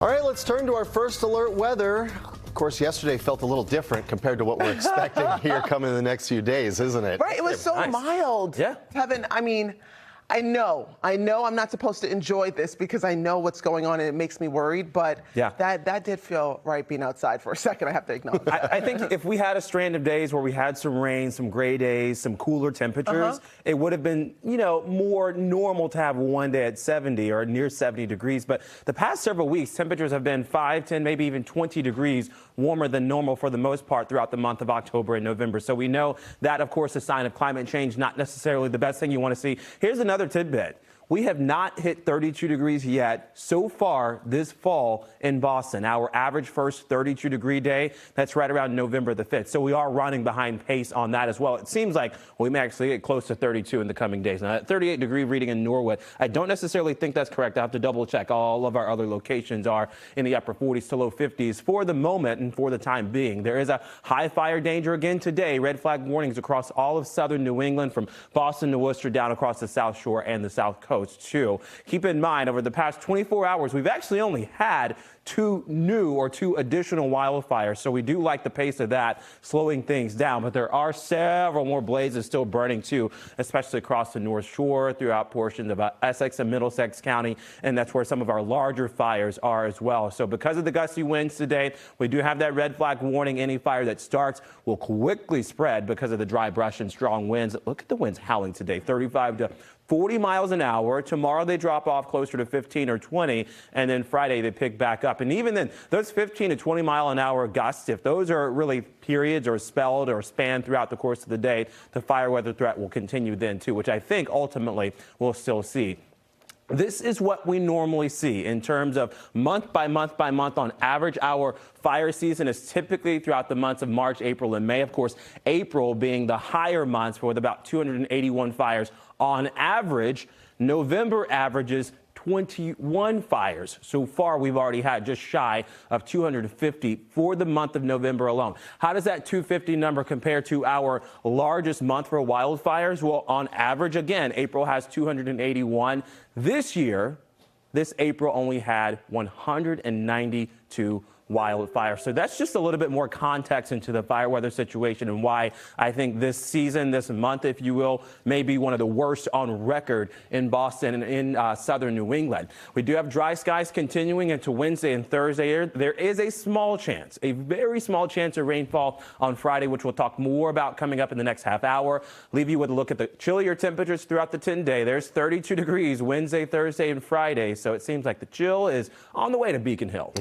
All right, let's turn to our first alert weather. Of course, yesterday felt a little different compared to what we're expecting here coming in the next few days, isn't it? Right, it was so mild. Yeah. Kevin, I mean, I know I'm not supposed to enjoy this because I know what's going on and it makes me worried, but Yeah. that did feel right being outside for a second, I have to acknowledge. I think if we had a strand of days where we had some rain, some gray days, some cooler temperatures, it would have been, more normal to have one day at 70 or near 70 degrees. But the past several weeks, temperatures have been 5, 10, maybe even 20 degrees warmer than normal for the most part throughout the month of October and November. So we know that, of course, is a sign of climate change, not necessarily the best thing you want to see. Here's another tidbit. We have not hit 32 degrees yet so far this fall in Boston. Our average first 32-degree day, that's right around November the 5th. So we are running behind pace on that as well. It seems like we may actually get close to 32 in the coming days. Now, that 38-degree reading in Norwood, I don't necessarily think that's correct. I have to double check. All of our other locations are in the upper 40s to low 50s for the moment and for the time being. There is a high fire danger again today. Red flag warnings across all of southern New England from Boston to Worcester down across the South Shore and the South Coast. Too. Keep in mind, over the past 24 hours, we've actually only had two additional wildfires. So we do like the pace of that, slowing things down. But there are several more blazes still burning, too, especially across the North Shore, throughout portions of Essex and Middlesex County. And that's where some of our larger fires are as well. So because of the gusty winds today, we do have that red flag warning. Any fire that starts will quickly spread because of the dry brush and strong winds. Look at the winds howling today, 35 to 40 miles an hour. Tomorrow they drop off closer to 15 or 20, and then Friday they pick back up. And even then, those 15 to 20 mile an hour gusts, if those are really periods or spelled or spanned throughout the course of the day, the fire weather threat will continue then too, which I think ultimately we'll still see. This is what we normally see in terms of month by month by month. On average, our fire season is typically throughout the months of March, April, and May. Of course, April being the higher months with about 281 fires on average. November averages 21 fires. So far, we've already had just shy of 250 for the month of November alone. How does that 250 number compare to our largest month for wildfires? Well, on average, again, April has 281. This year, this April only had 192 wildfire. So that's just a little bit more context into the fire weather situation and why I think this season, this month, if you will, may be one of the worst on record in Boston and in southern New England. We do have dry skies continuing into Wednesday and Thursday. There is a small chance, a very small chance of rainfall on Friday, which we'll talk more about coming up in the next half hour. Leave you with a look at the chillier temperatures throughout the 10-day. There's 32 degrees Wednesday, Thursday, and Friday. So it seems like the chill is on the way to Beacon Hill.